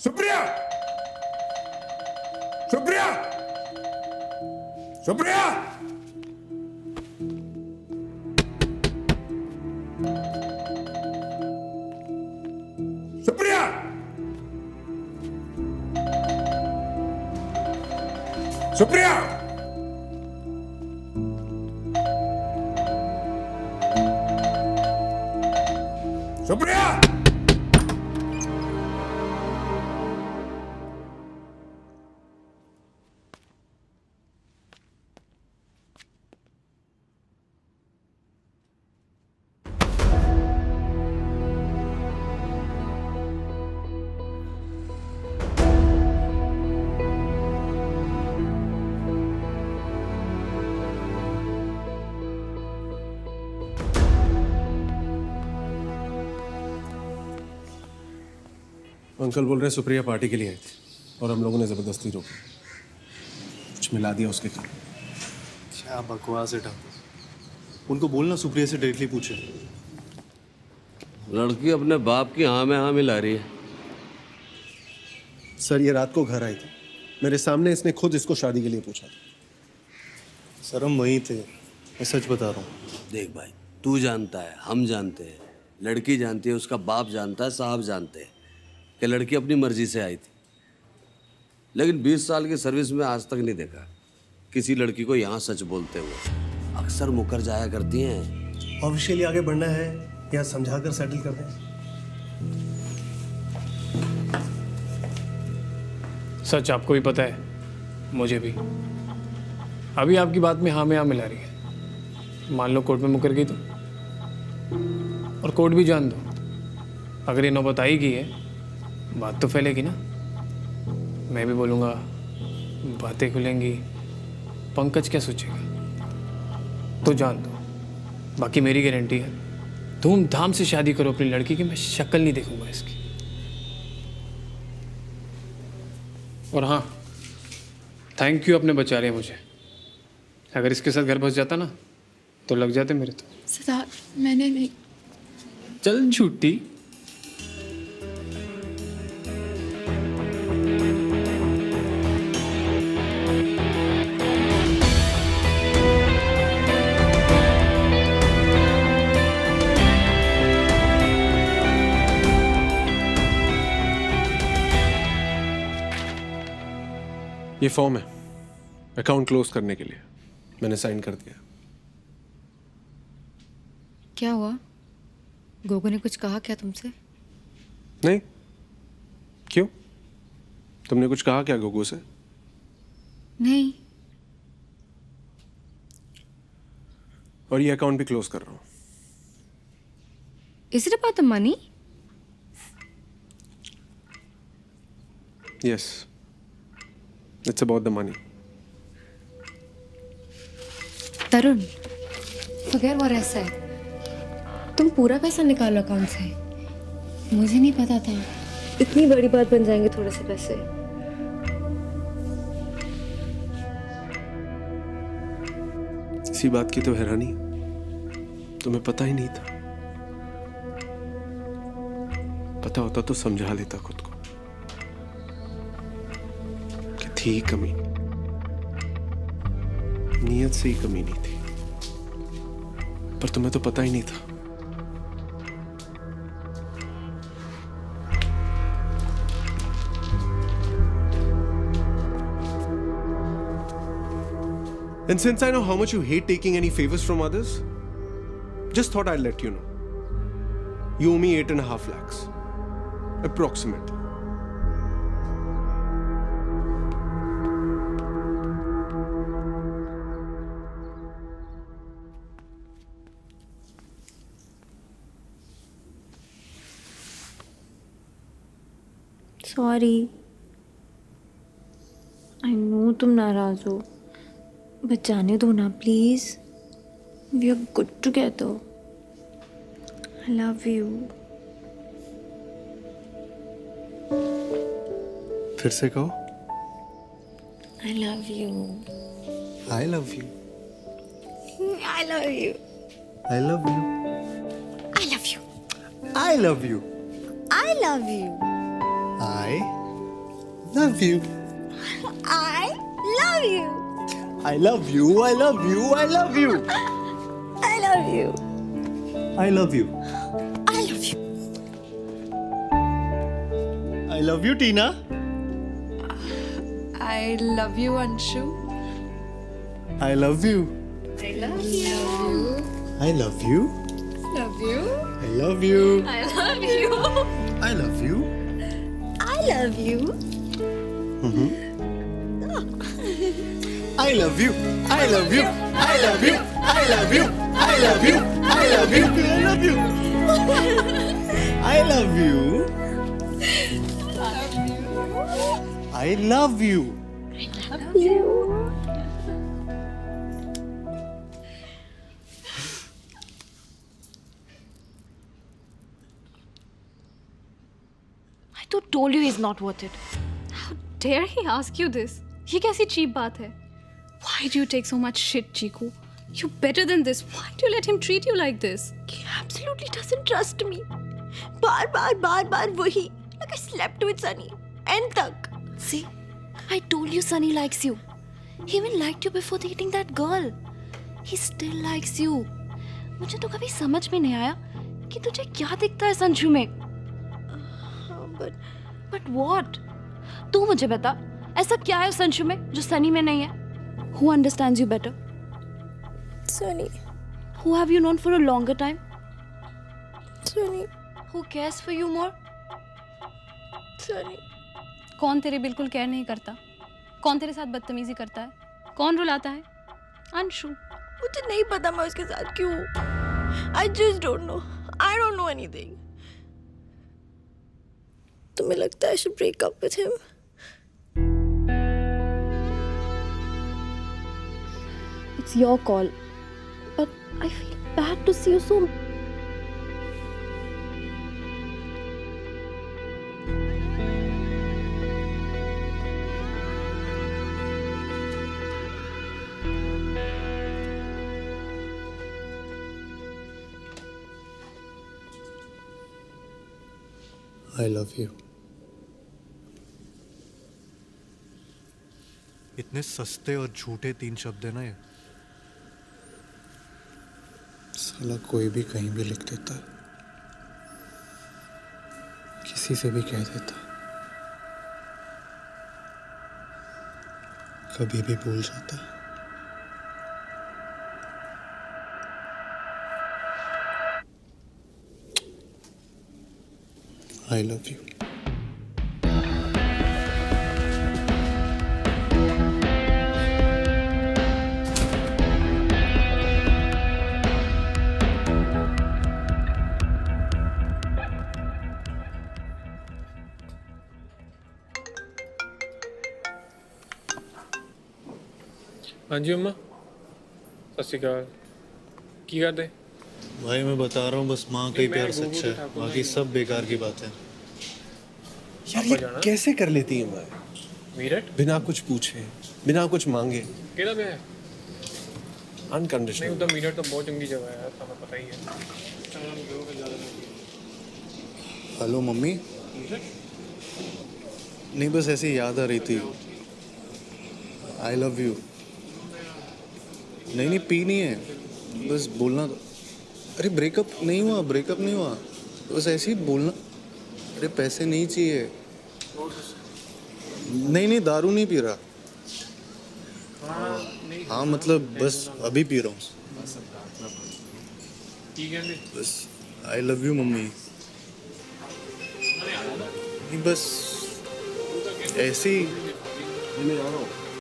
Supriya, Supriya, Supriya, Supriya, Supriya, Supriya. Uncle बोल रहे Supriya party के लिए आई थी और हम लोगों ने जबरदस्ती रोकी, कुछ मिला दिया उसके कारण। क्या बकवास है ठाकुर, उनको बोलना सुप्रिया से डायरेक्टली पूछे। लड़की अपने बाप की हाँ में हाँ मिला रही है। सर ये रात को घर आई थी, मेरे सामने इसने खुद इसको शादी के लिए पूछा था। सर हम वहीं थे, मैं सच बता रहा हूँ। देख भाई, तू जानता है, हम जानते हैं, लड़की जानती है, उसका बाप जानता है, साहब जानते हैं कि लड़की अपनी मर्जी से आई थी। लेकिन 20 साल की सर्विस में आज तक नहीं देखा किसी लड़की को यहाँ सच बोलते हुए। अक्सर मुकर जाया करती हैं। ऑफिशियली आगे बढ़ना है या समझा कर सेटल कर दें? सच आपको भी पता है, मुझे भी। अभी आपकी बात में हाँ मिला रही है। मान लो कोर्ट में मुकर गई तो, और कोर्ट भी जान दो, अगर ये नौबत आएगी है, बात तो फैलेगी ना। मैं भी बोलूँगा, बातें खुलेंगी, पंकज क्या सोचेगा, तो जान दो। बाकी मेरी गारंटी है, धूमधाम से शादी करो अपनी लड़की की, मैं शक्ल नहीं देखूंगा इसकी। और हाँ, थैंक यू, अपने बचा रहे मुझे। अगर इसके साथ घर बस जाता ना तो लग जाते मेरे तो। सिद्धार्थ, मैंने नहीं। चल झूठी। ये फॉर्म है अकाउंट क्लोज करने के लिए, मैंने साइन कर दिया। क्या हुआ? गोगो ने कुछ कहा क्या तुमसे? नहीं, क्यों? तुमने कुछ कहा क्या गोगो से? नहीं। और ये अकाउंट भी क्लोज कर रहा हूँ। Is it about the money? Yes, it's about the money. तरुण, बगैर वो ऐसा है, तुम पूरा पैसा निकालो अकाउंट से। मुझे नहीं पता था इतनी बड़ी बात बन जाएंगे थोड़े से पैसे। इसी बात की तो हैरानी, तुम्हें पता ही नहीं था। पता होता तो समझा लेता खुद को कि थी कमी, नीयत से ही कमी नहीं थी, पर तुम्हें तो पता ही नहीं था। And since I know how much you hate taking any favors from others, just thought I'd let you know. You owe me 8.5 lakhs. Approximately. Sorry, I know तुम नाराज हो, बट जाने दो ना please. We are good together. I love you. फिर से कहो। I love you. I love you. I love you. I love you. I love you. I love you. I love you. I Love you. I love you. I love you. I love you. I love you. I love you. I love you. I love you. I love you, Tina. I love you, Anshu. I love you. I love you. I love you. Love you. I love you. I love you. I love you. I love you. I love you. I love you. I love you. I love you. I love you. I love you. I love you. I love you. I love you. I तो told you he's not worth it. How dare he ask you this? ये कैसी cheap बात है? Why do you take so much shit, Chiku? You're better than this. Why do you let him treat you like this? He absolutely doesn't trust me. बार वही. Like I slept with Sunny. End तक. See, I told you Sunny likes you. He even liked you before dating that girl. He still likes you. मुझे तो कभी समझ में नहीं आया कि तुझे क्या दिखता है संजू में. But what? तू मुझे बता, ऐसा क्या है संजू में जो सनी में नहीं है? Who understands you better? Sunny. Who have you known for a longer time? Sunny. Who cares for you more? Sunny. कौन तेरे बिल्कुल केयर नहीं करता? कौन तेरे साथ बदतमीजी करता है? कौन रुलाता है? अंशु. मुझे नहीं पता मैं उसके साथ क्यों हूँ. I just don't know. I don't know anything. तुम्हें लगता है I should break up with him? It's your call. But I feel bad to see you so. I love you. इतने सस्ते और झूठे 3 शब्द है ना ये. साला कोई भी कहीं भी लिख देता है, किसी से भी कह देता, कभी भी भूल जाता. I love you. हाँ जी अम्मा, सत श्री अकाल. की करते? भाई मैं बता रहा हूँ, बस माँ का ही प्यार सच्चा है, बाकी सब बेकार की बात है. यार ये कैसे कर लेती है माँ? मीरठ? बिना कुछ पूछे, बिना कुछ मांगे, केड़ा पे है? अनकंडीशनल. नहीं उधर मीरठ तो बहुत चंगी जगह है यार, हमें पता ही है. Hello mummy. नहीं बस ऐसे ही याद आ रही थी. आई लव यू. नहीं पी नहीं है, बस बोलना. अरे ब्रेकअप नहीं हुआ, बस ऐसे ही बोलना. अरे पैसे नहीं चाहिए. नहीं दारू नहीं पी रहा. हाँ मतलब बस अभी पी रहा हूँ. बस आई लव यू मम्मी. नहीं बस ऐसे ही.